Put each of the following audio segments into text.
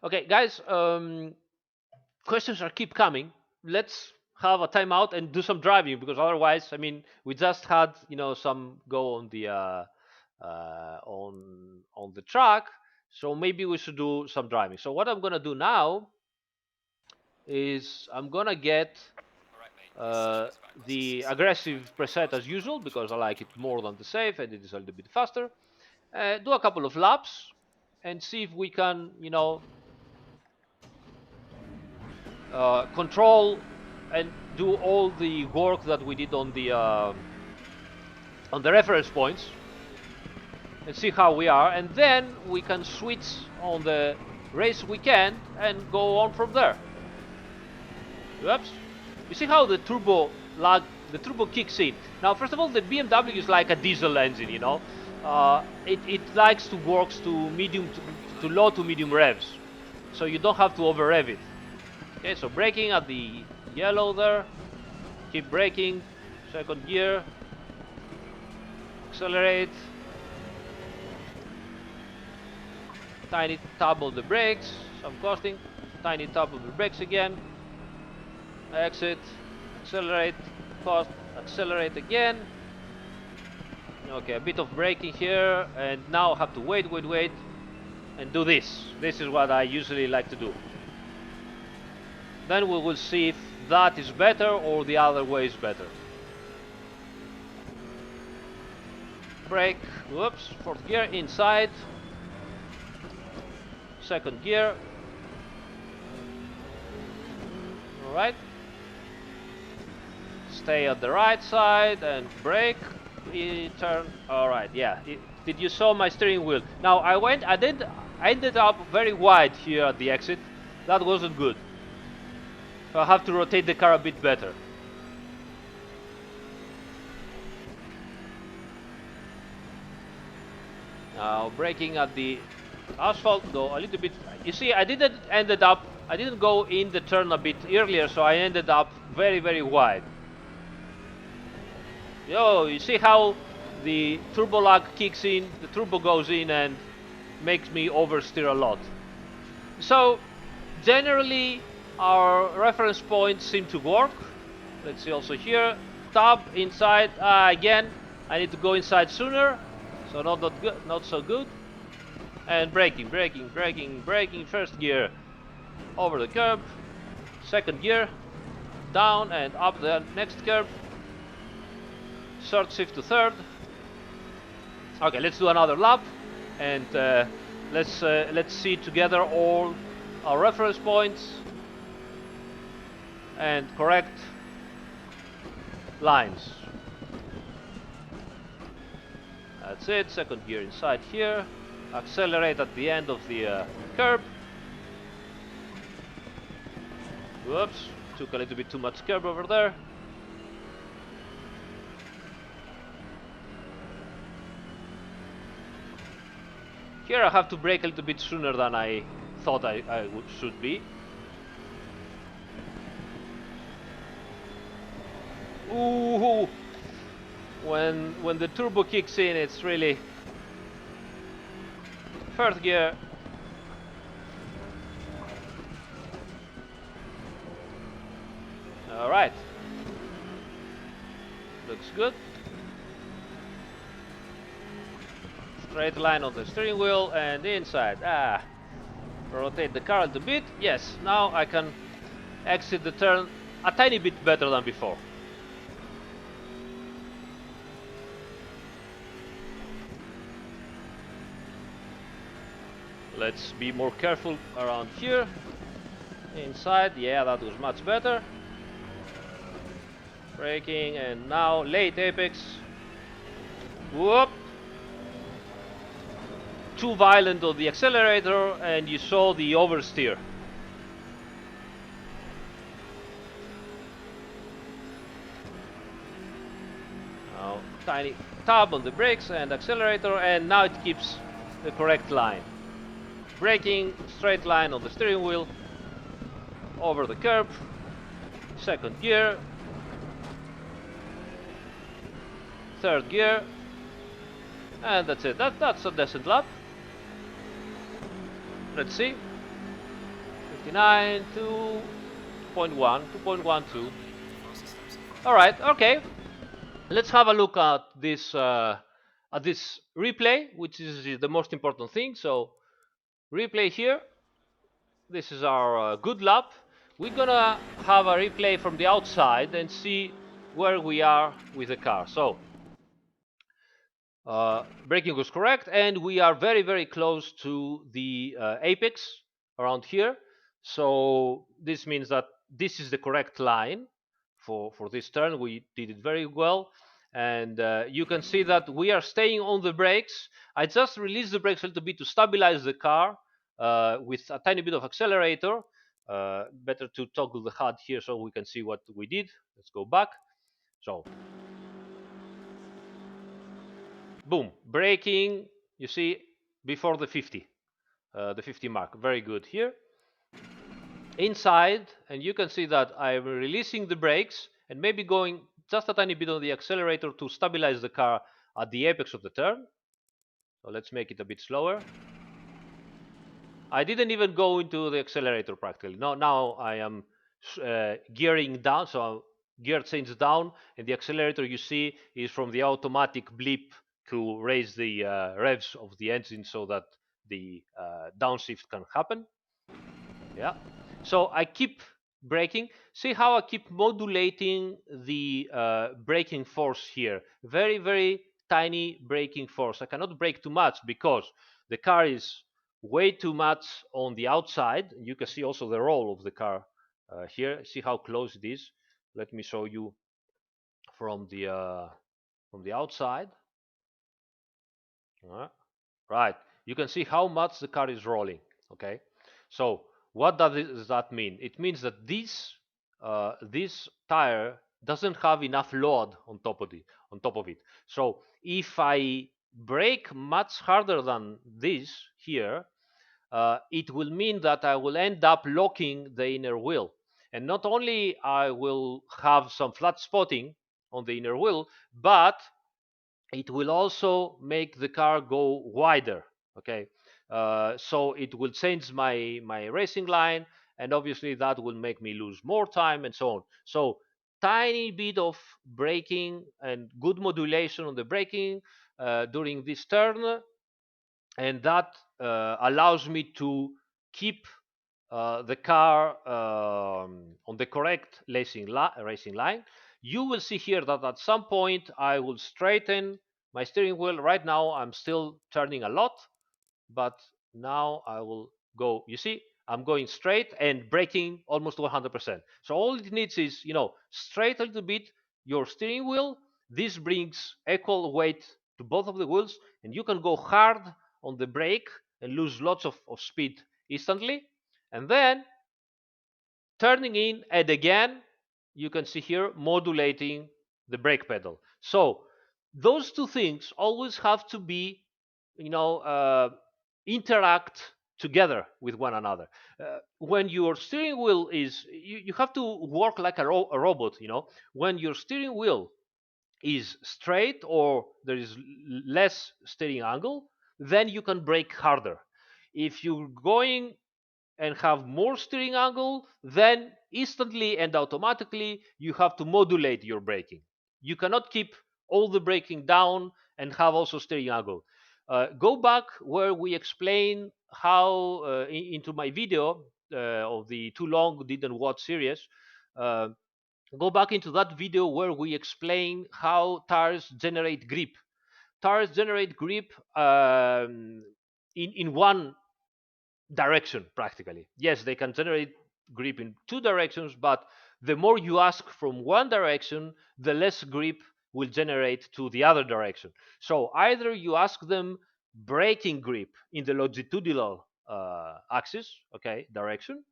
Okay, guys, questions are keep coming. Let's have a timeout and do some driving because otherwise, I mean, we just had some go on the on the track, so maybe we should do some driving. So what I'm gonna do now is I'm gonna get uh, the aggressive preset as usual because I like it more than the safe and it is a little bit faster. Do a couple of laps and see if we can, control and do all the work that we did on the reference points and see how we are, and then we can switch on the race weekend and go on from there. Oops. You see how the turbo kicks in. Now, first of all, the BMW is like a diesel engine, it likes to work to low to medium revs, so you don't have to over rev it. Okay, so braking at the yellow there, keep braking, second gear, accelerate, tiny tap on the brakes, some costing, tiny tap on the brakes again, exit, accelerate, cost, accelerate again. Okay, a bit of braking here, and now I have to wait, and do this. This is what I usually like to do. Then we will see if that is better or the other way is better. Brake, whoops, fourth gear, inside, second gear. Alright. Stay at the right side and brake, turn, alright, yeah. Did you saw my steering wheel? Now I ended up very wide here at the exit. That wasn't good. So I have to rotate the car a bit better. Now braking at the asphalt, go a little bit. You see, I didn't go in the turn a bit earlier, so I ended up very, very wide. You see how the turbo lag kicks in, the turbo goes in and makes me oversteer a lot. So generally our reference points seem to work. Let's see also here, tab inside, again I need to go inside sooner, so not so good. And braking, first gear over the curb, second gear down and up the next curb, third shift to third. Okay, let's do another lap and let's see together all our reference points and correct lines. That's it, second gear inside here, accelerate at the end of the curb. Whoops, took a little bit too much curb over there. Here I have to brake a little bit sooner than I thought I should be. Ooh, when the turbo kicks in, it's really first gear. All right, looks good. Straight line on the steering wheel and inside. Rotate the car a little bit. Yes, now I can exit the turn a tiny bit better than before. Let's be more careful around here. Inside, yeah, that was much better. Braking, and now late apex. Whoop! Too violent on the accelerator, and you saw the oversteer. Now, tiny tab on the brakes and accelerator, and now it keeps the correct line. Braking, straight line on the steering wheel, over the curb, second gear, third gear, and that's it. That's a decent lap. Let's see. 59, 2.1, 2.12. All right, okay. Let's have a look at this replay, which is the most important thing. So replay here. This is our good lap. We're gonna have a replay from the outside and see where we are with the car. So braking was correct, and we are very, very close to the apex around here. So this means that this is the correct line for this turn. We did it very well, and you can see that we are staying on the brakes. I just released the brakes a little bit to stabilize the car with a tiny bit of accelerator. Better to toggle the HUD here so we can see what we did. Let's go back. So boom, braking, you see, before the 50 mark. Very good here. Inside, and you can see that I'm releasing the brakes and maybe going just a tiny bit on the accelerator to stabilize the car at the apex of the turn. So let's make it a bit slower. I didn't even go into the accelerator practically. Now I am gearing down, so gear change down, and the accelerator you see is from the automatic blip to raise the revs of the engine so that the downshift can happen. Yeah. So I keep braking. See how I keep modulating the braking force here. Very, very tiny braking force. I cannot brake too much because the car is way too much on the outside. You can see also the roll of the car here. See how close it is. Let me show you from the outside. Right. You can see how much the car is rolling. Okay. So what does that mean? It means that this tire doesn't have enough load on top of it. So if I brake much harder than this here, it will mean that I will end up locking the inner wheel. And not only I will have some flat spotting on the inner wheel, but it will also make the car go wider. Okay, so it will change my racing line, and obviously that will make me lose more time and so on. So tiny bit of braking and good modulation on the braking during this turn, and that allows me to keep the car on the correct racing line. You will see here that at some point I will straighten my steering wheel. Right now I'm still turning a lot, but now I will go. You see, I'm going straight and braking almost 100%. So all it needs is, straight a little bit your steering wheel. This brings equal weight to both of the wheels, and you can go hard on the brake and lose lots of speed instantly. And then turning in, and again, you can see here modulating the brake pedal. So those two things always have to be, you know, uh, interact together with one another. When your steering wheel is, you have to work like a robot. When your steering wheel is straight or there is less steering angle, then you can brake harder. If you're going and have more steering angle, then instantly and automatically you have to modulate your braking. You cannot keep all the braking down and have also steering angle. Go back where we explain how into my video of the Too Long Didn't Watch series. Uh, Go back into that video where we explain how tires generate grip. Tires generate grip in one direction practically. Yes, they can generate grip in two directions, but the more you ask from one direction, the less grip will generate to the other direction. So either you ask them braking grip in the longitudinal axis, okay, direction,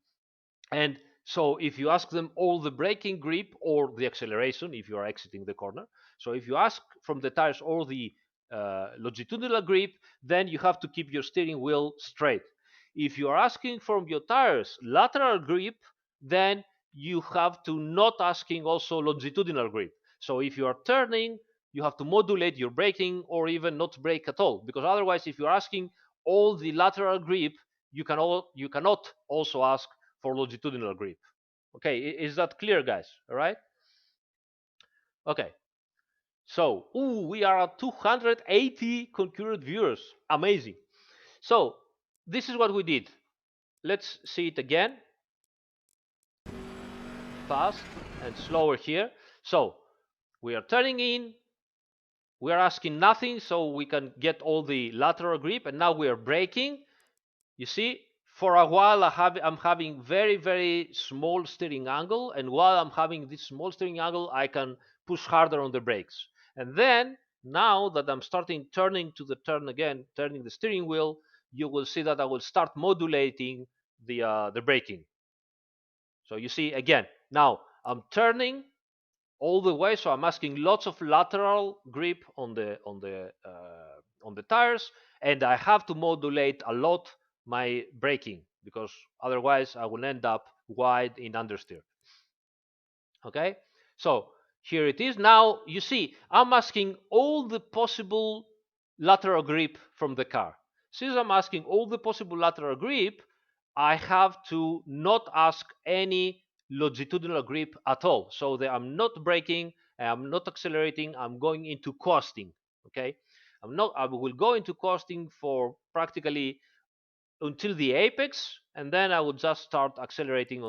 and so if you ask them all the braking grip or the acceleration, if you are exiting the corner, so if you ask from the tires all the longitudinal grip, then you have to keep your steering wheel straight. If you are asking from your tires lateral grip, then you have to not asking also longitudinal grip. So if you are turning, you have to modulate your braking or even not brake at all, because otherwise if you're asking all the lateral grip, you cannot also ask for longitudinal grip. Okay, is that clear, guys? All right. Okay. So, we are at 280 concurrent viewers. Amazing. So, this is what we did. Let's see it again. Fast and slower here. So, we are turning in. We are asking nothing, so we can get all the lateral grip. And now we are braking. You see, for a while I'm having very, very small steering angle. And while I'm having this small steering angle, I can push harder on the brakes. And then, now that I'm turning to the turn again, turning the steering wheel, you will see that I will start modulating the braking. So you see, again, now I'm turning all the way, so I'm asking lots of lateral grip on the tires, and I have to modulate a lot my braking, because otherwise I will end up wide in understeer. Okay, so here it is. Now you see I'm asking all the possible lateral grip from the car. Since I'm asking all the possible lateral grip, I have to not ask any longitudinal grip at all. So that I'm not braking, I'm not accelerating, I'm going into coasting. Okay, I will go into coasting for practically until the apex, and then I will just start accelerating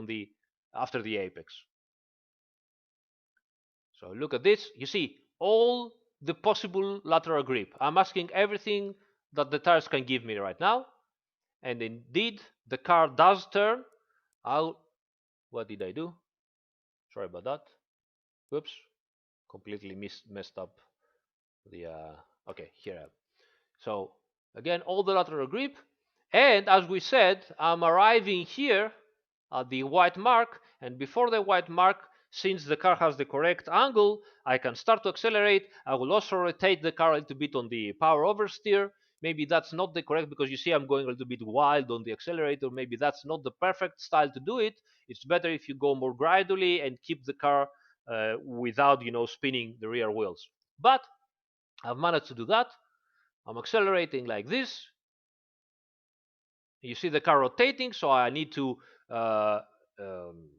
after the apex. So look at this. You see all the possible lateral grip. I'm asking everything that the tires can give me right now. And indeed, the car does turn. What did I do? Sorry about that. Whoops. Completely messed up the, okay, here. So again, all the lateral grip. And as we said, I'm arriving here at the white mark. And before the white mark, since the car has the correct angle, I can start to accelerate. I will also rotate the car a little bit on the power oversteer. Maybe that's not the correct, because you see I'm going a little bit wild on the accelerator. Maybe that's not the perfect style to do it. It's better if you go more gradually and keep the car without, spinning the rear wheels. But I've managed to do that. I'm accelerating like this. You see the car rotating, so I need to uh, um,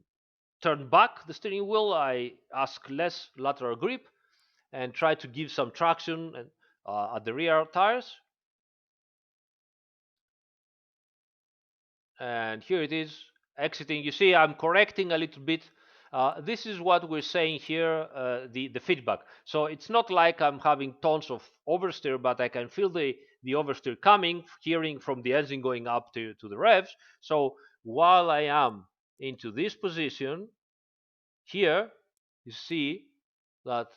turn back the steering wheel. I ask less lateral grip and try to give some traction at the rear tires. And here it is, exiting. You see I'm correcting a little bit. This is what we're saying here, the feedback. So it's not like I'm having tons of oversteer, but I can feel the oversteer coming, hearing from the engine going up to the revs. So while I am into this position here, you see that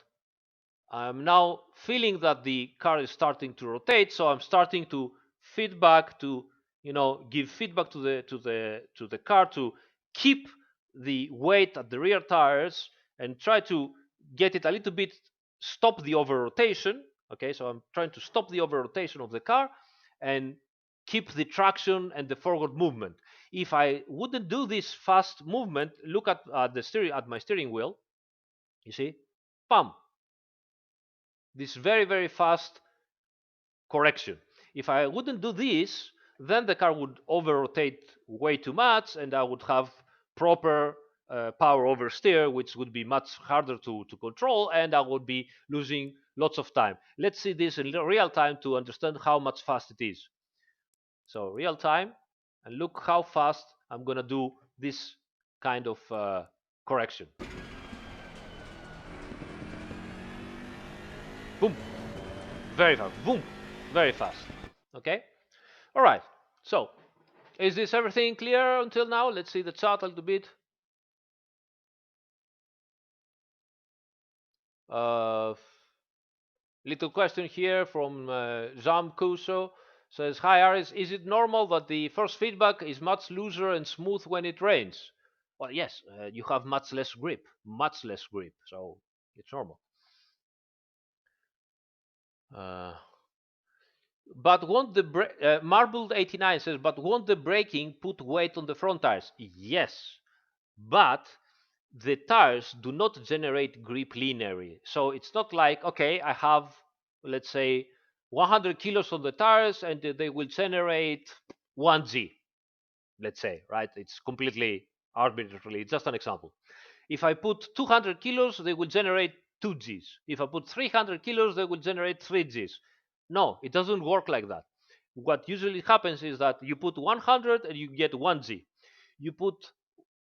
I'm now feeling that the car is starting to rotate, so I'm starting to feedback to, give feedback to the car to keep the weight at the rear tires and try to get it a little bit, stop the over rotation. Okay, so I'm trying to stop the over rotation of the car and keep the traction and the forward movement. If I wouldn't do this fast movement, look at my steering wheel. You see, pump, this very, very fast correction. If I wouldn't do this, then the car would over rotate way too much, and I would have proper power oversteer, which would be much harder to control, and I would be losing lots of time. Let's see this in real time to understand how much fast it is. So real time, and look how fast I'm gonna do this kind of correction. Boom, very fast. Boom, very fast. Okay. All right. So is this everything clear until now? Let's see the chart a little bit. Little question here from Jam Kuso. Says, hi Aris, is it normal that the first feedback is much looser and smooth when it rains? Well, yes, you have much less grip, so it's normal. But won't the Marbled 89 says, but won't the braking put weight on the front tires? Yes, but the tires do not generate grip linearly. So it's not like, okay, I have, let's say, 100 kilos on the tires and they will generate 1G. let's say, right? It's completely arbitrarily. It's just an example. If I put 200 kilos, they will generate 2 Gs. If I put 300 kilos, they will generate 3 Gs. No, it doesn't work like that. What usually happens is that you put 100 and you get 1 G. You put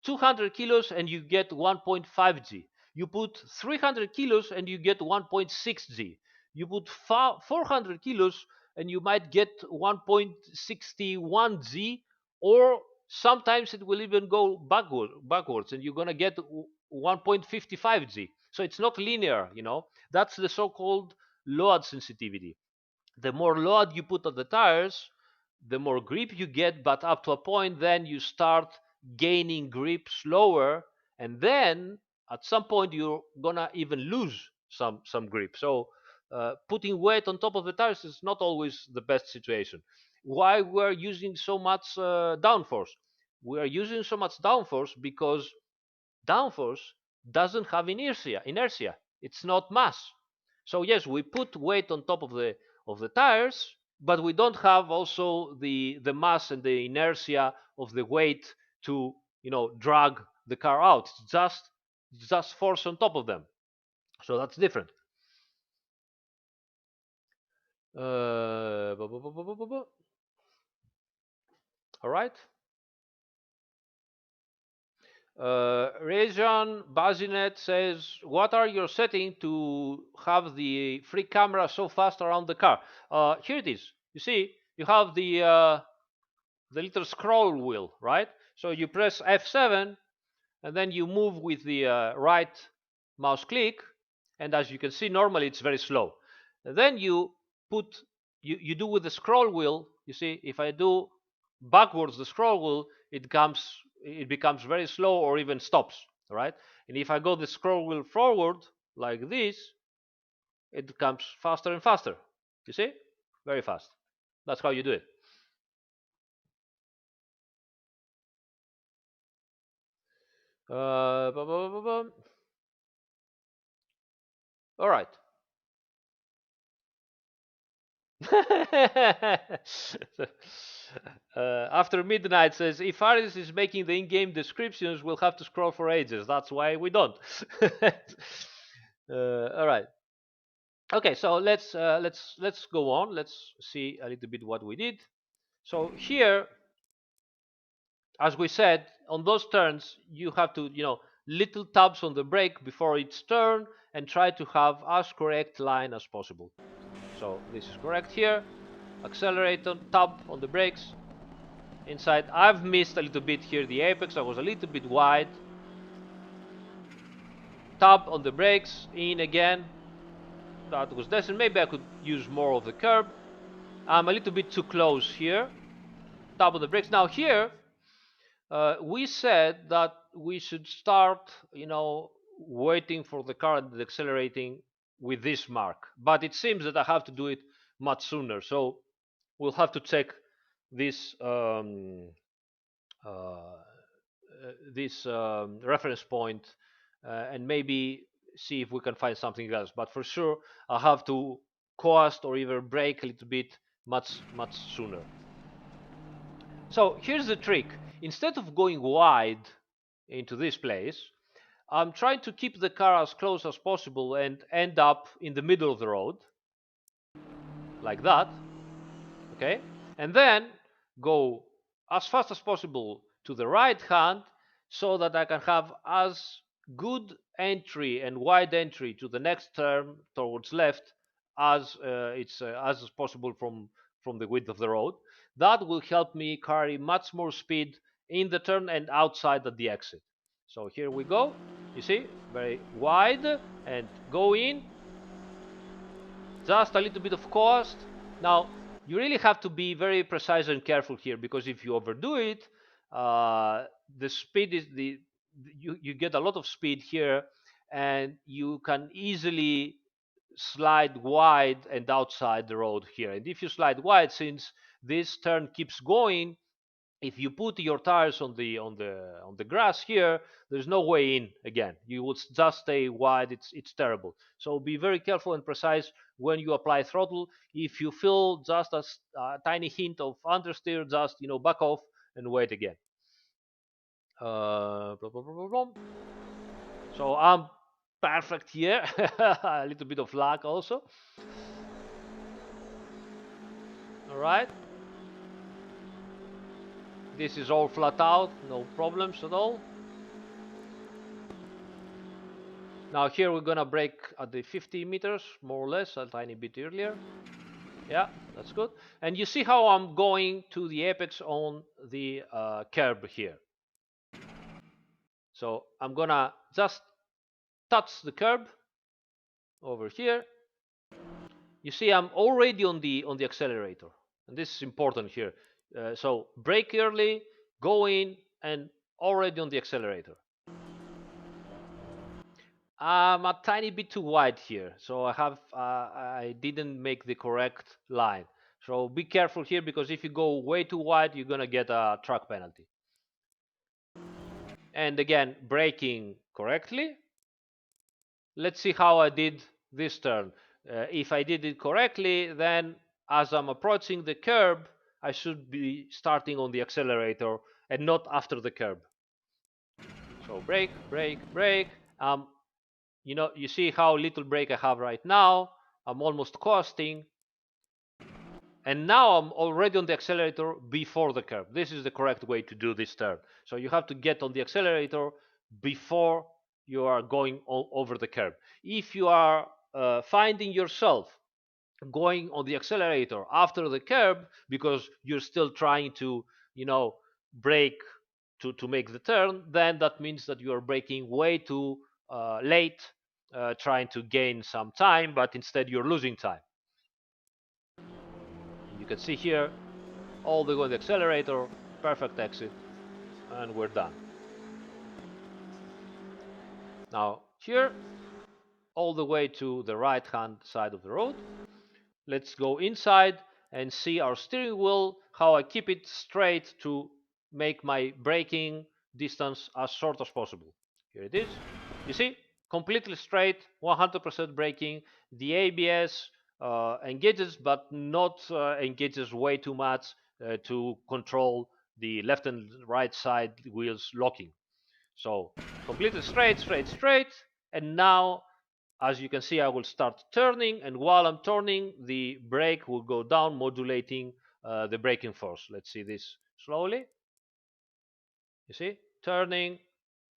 200 kilos and you get 1.5 G. You put 300 kilos and you get 1.6 G. You put 400 kilos and you might get 1.61 G, or sometimes it will even go backwards and you're going to get 1.55 G. So it's not linear, That's the so-called load sensitivity. The more load you put on the tires, the more grip you get, but up to a point, then you start gaining grip slower, and then at some point you're gonna even lose some grip. So putting weight on top of the tires is not always the best situation. Why we're using so much downforce? We are using so much downforce because downforce doesn't have inertia. It's not mass. So yes, we put weight on top of the tires, but we don't have also the mass and the inertia of the weight to drag the car out. It's just force on top of them. So that's different. Uh, all right. Rajan Bazinet says, "What are your settings to have the free camera so fast around the car?" Here it is. You see, you have the little scroll wheel, right? So you press F7, and then you move with the right mouse click, and as you can see, normally it's very slow. And then put you do with the scroll wheel. You see, if I do backwards the scroll wheel, it becomes very slow or even stops, right? And if I go the scroll wheel forward like this, it becomes faster and faster. You see, very fast. That's how you do it. All right. After midnight says, if Aris is making the in-game descriptions, we'll have to scroll for ages. That's why we don't. All right. Okay, so let's go on. Let's see a little bit what we did. So here, as we said, on those turns, you have to, little taps on the brake before its turn and try to have as correct line as possible. So this is correct here. Accelerate on tab on the brakes. Inside, I've missed a little bit here the apex. I was a little bit wide. Tab on the brakes. In again. That was decent. Maybe I could use more of the curb. I'm a little bit too close here. Tab on the brakes. Now here, we said that we should start, waiting for the car and accelerating with this mark. But it seems that I have to do it much sooner. So we'll have to check this uh, reference point and maybe see if we can find something else. But for sure, I have to coast or even brake a little bit much sooner. So here's the trick. Instead of going wide into this place, I'm trying to keep the car as close as possible and end up in the middle of the road, like that. Okay, and then go as fast as possible to the right hand so that I can have as good entry and wide entry to the next turn towards left as possible from the width of the road. That will help me carry much more speed in the turn and outside at the exit. So here we go. You see, very wide, and go in just a little bit of cost. Now, you really have to be very precise and careful here, because if you overdo it, the speed is you get a lot of speed here, and you can easily slide wide and outside the road here. And if you slide wide, since this turn keeps going, if you put your tires on the grass here, there's no way in again. You would just stay wide. It's terrible. So be very careful and precise when you apply throttle. If you feel just a tiny hint of understeer, just back off and wait again. Blah, blah, blah, blah, blah. So I'm perfect here. A little bit of luck also. All right. This is all flat out, no problems at all. Now here we're gonna brake at the 50 meters, more or less, a tiny bit earlier. Yeah, that's good. And you see how I'm going to the apex on the curb here. So I'm gonna just touch the curb over here. You see I'm already on the accelerator, and this is important here. So brake early, go in, and already on the accelerator. I'm a tiny bit too wide here, so I didn't make the correct line. So be careful here, because if you go way too wide, you're gonna get a track penalty. And again, braking correctly. Let's see how I did this turn. If I did it correctly, then as I'm approaching the curb, I should be starting on the accelerator and not after the curb. So brake, brake, brake. You see how little brake I have right now. I'm almost coasting. And now I'm already on the accelerator before the curb. This is the correct way to do this turn. So you have to get on the accelerator before you are going over the curb. If you are finding yourself going on the accelerator after the curb because you're still trying to, brake to make the turn, then that means that you are braking way too late, trying to gain some time, but instead you're losing time. You can see here, all the way on the accelerator, perfect exit, and we're done. Now here, all the way to the right hand side of the road. Let's go inside and see our steering wheel, how I keep it straight to make my braking distance as short as possible. Here it is. You see, completely straight, 100% braking. The ABS engages, but not engages way too much to control the left and right side wheels locking. So completely straight, straight, straight. And now, as you can see, I will start turning, and while I'm turning, the brake will go down, modulating the braking force. Let's see this slowly. You see, turning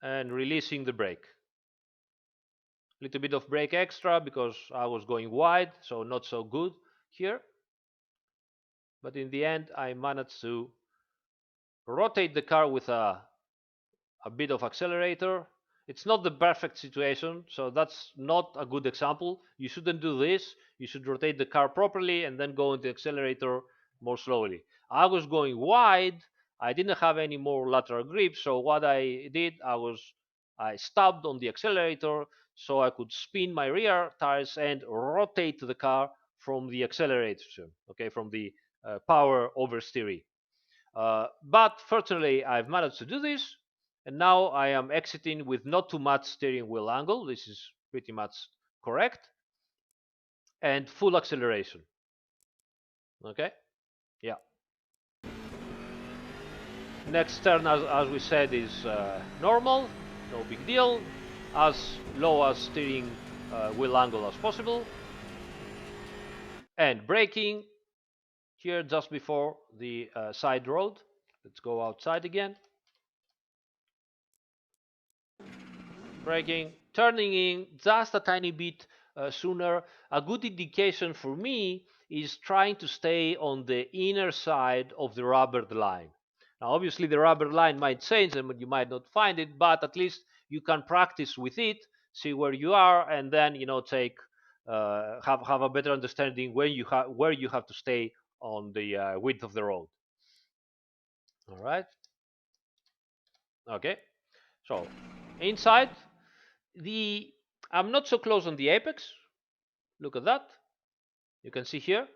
and releasing the brake. A little bit of brake extra because I was going wide, so not so good here. But in the end, I managed to rotate the car with a bit of accelerator. It's not the perfect situation, so that's not a good example. You shouldn't do this. You should rotate the car properly and then go into the accelerator more slowly. I was going wide. I didn't have any more lateral grip, so what I did, I stopped on the accelerator so I could spin my rear tires and rotate the car from the accelerator, okay, from the power oversteering. But fortunately, I've managed to do this, and now I am exiting with not too much steering wheel angle. This is pretty much correct, and full acceleration. Okay, yeah. Next turn, as we said, is normal, no big deal, as low as steering wheel angle as possible, and braking here just before the side road. Let's go outside again. Braking, turning in just a tiny bit sooner. A good indication for me is trying to stay on the inner side of the rubbered line. Now, obviously, the rubber line might change and you might not find it, but at least you can practice with it, see where you are, and then take have a better understanding where you have to stay on the width of the road. All right. Okay. So inside, I'm not so close on the apex. Look at that. You can see here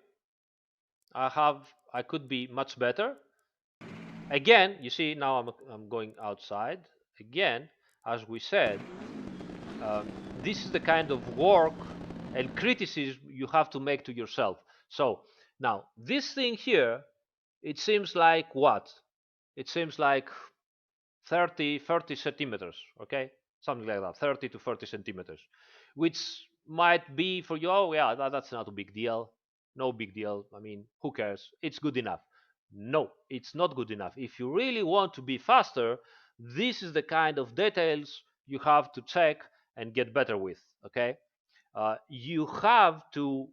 I could be much better. Again, you see now I'm going outside. Again, as we said, this is the kind of work and criticism you have to make to yourself. So now this thing here, it seems like what? it seems like 30 centimeters, okay, something like that, 30 to 30 centimeters, which might be for you, oh yeah, that's not a big deal, no big deal, I mean, who cares, it's good enough. No, it's not good enough. If you really want to be faster, this is the kind of details you have to check and get better with, okay. You have to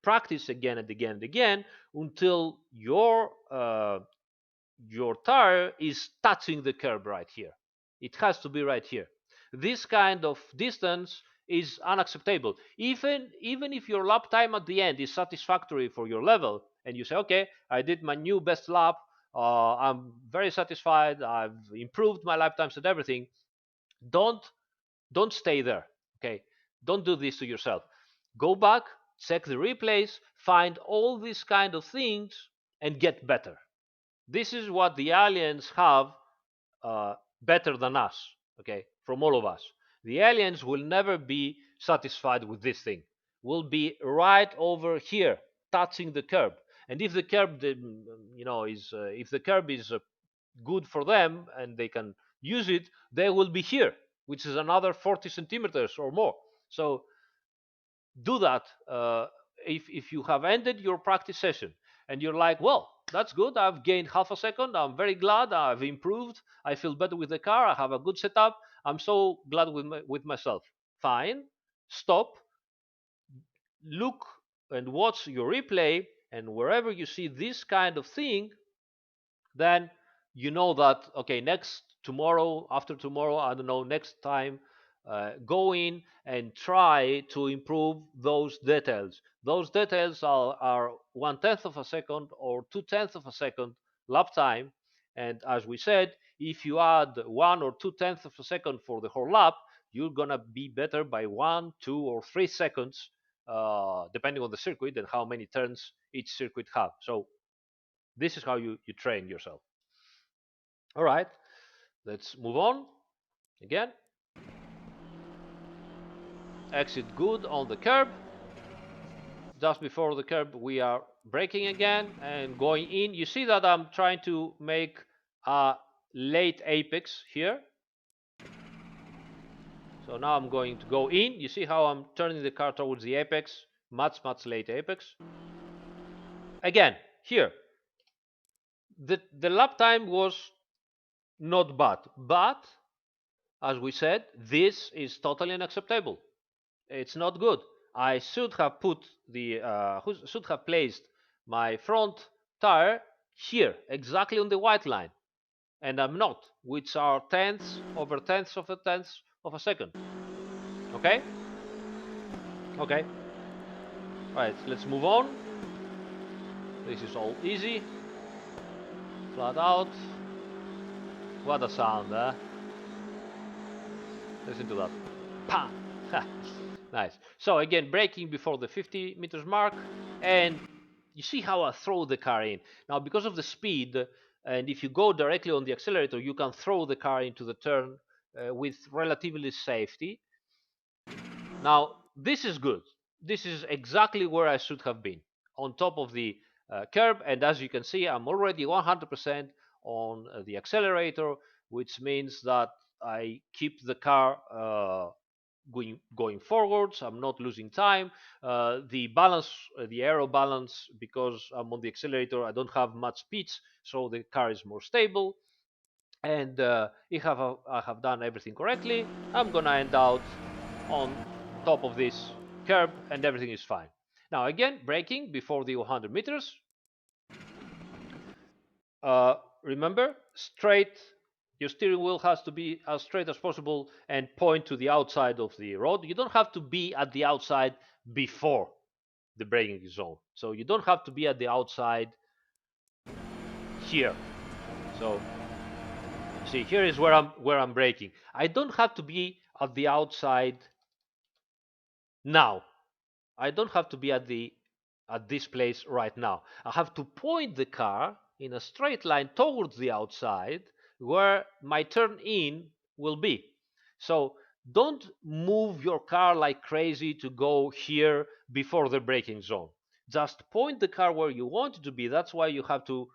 practice again and again and again until your tire is touching the curb right here. It has to be right here. This kind of distance is unacceptable. Even if your lap time at the end is satisfactory for your level, and you say, okay, I did my new best lap, I'm very satisfied, I've improved my lap times and everything. Don't don't stay there. Okay, don't do this to yourself. Go back, check the replays, find all these kind of things, and get better. This is what the aliens have better than us, okay, from all of us. The aliens will never be satisfied with this thing. Will be right over here, touching the curb. And if the curb, is if the curb is good for them and they can use it, they will be here, which is another 40 centimeters or more. So do that if you have ended your practice session and you're like, well, that's good, I've gained half a second, I'm very glad, I've improved, I feel better with the car, I have a good setup, I'm so glad with myself. Fine, stop, look and watch your replay, and wherever you see this kind of thing, then you know that, okay, next, tomorrow, after tomorrow, I don't know, next time, go in and try to improve those details. Those details are 1/10 of a second or 2/10 of a second lap time, and as we said, if you add 1 or 2/10 of a second for the whole lap, you're gonna be better by 1, 2, or 3 seconds, depending on the circuit and how many turns each circuit have. So this is how you train yourself. All right, let's move on. Again, exit good on the curb. Just before the curb, we are braking again and going in. You see that I'm trying to make a late apex here. So now I'm going to go in. You see how I'm turning the car towards the apex, much late apex. Again, here, the lap time was not bad, but as we said, this is totally unacceptable. It's not good. I should have should have placed my front tire here, exactly on the white line, and I'm not, which are tenths over tenths of a tenth of a second. Okay? Okay. Right, let's move on. This is all easy. Flat out. What a sound, huh? Listen to that. Pam! Nice. So again, braking before the 50 meters mark, and you see how I throw the car in. Now, because of the speed, and if you go directly on the accelerator, you can throw the car into the turn with relatively safety. Now, this is good. This is exactly where I should have been, on top of the curb, and as you can see, I'm already 100% on the accelerator, which means that I keep the car going forwards. I'm not losing time. The balance, the aero balance, because I'm on the accelerator, I don't have much pitch, so the car is more stable. And if I have done everything correctly, I'm gonna end out on top of this curb, and everything is fine. Now again, braking before the 100 meters. Remember, straight. Your steering wheel has to be as straight as possible and point to the outside of the road. You don't have to be at the outside before the braking zone. So you don't have to be at the outside here. So see, here is where I'm braking. I don't have to be at the outside now. I don't have to be at this place right now. I have to point the car in a straight line towards the outside where my turn in will be. So don't move your car like crazy to go here before the braking zone. Just point the car where you want it to be. That's why you have to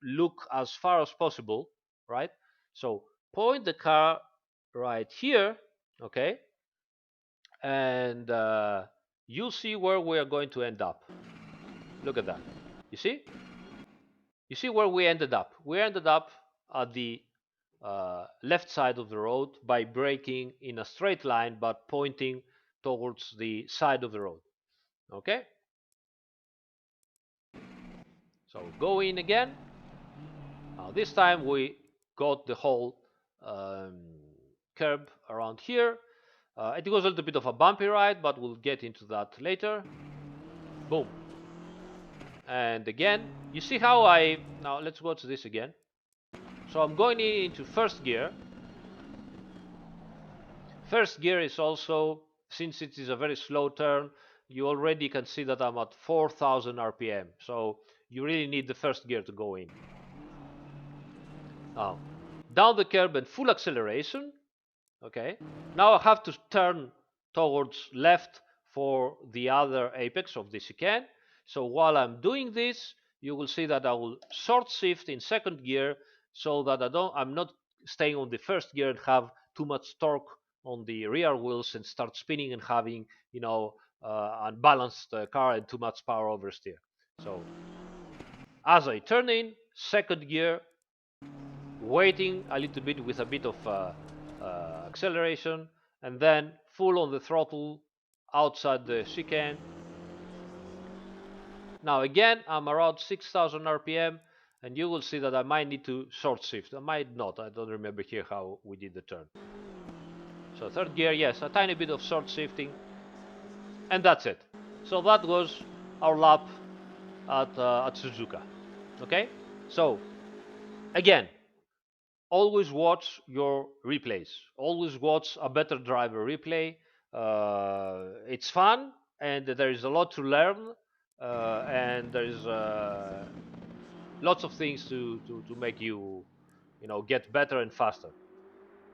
look as far as possible right? So point the car right here, okay, and you'll see where we are going to end up. Look at that. You see? You see where we ended up? We ended up at the left side of the road by braking in a straight line but pointing towards the side of the road. Okay? So go in again. Now this time we got the whole um, curb around here. It was a little bit of a bumpy ride, but we'll get into that later. Boom. And again, you see how now let's go to this again. So I'm going into first gear. First gear is also, since it is a very slow turn, you already can see that I'm at 4,000 RPM. So you really need the first gear to go in. Now, down the curb and full acceleration. Okay. Now I have to turn towards left for the other apex of the chicane. So while I'm doing this, you will see that I will short shift in second gear so that I'm not staying on the first gear and have too much torque on the rear wheels and start spinning and having, unbalanced car and too much power oversteer. So as I turn in second gear, waiting a little bit with a bit of acceleration, and then full on the throttle outside the chicane. Now again, I'm around 6,000 RPM, and you will see that I might need to short shift. I might not. I don't remember here how we did the turn. So third gear, yes, a tiny bit of short shifting, and that's it. So that was our lap at Suzuka. Okay, so again, always watch your replays. Always watch a better driver replay. It's fun and there is a lot to learn, and there is lots of things to make you, get better and faster.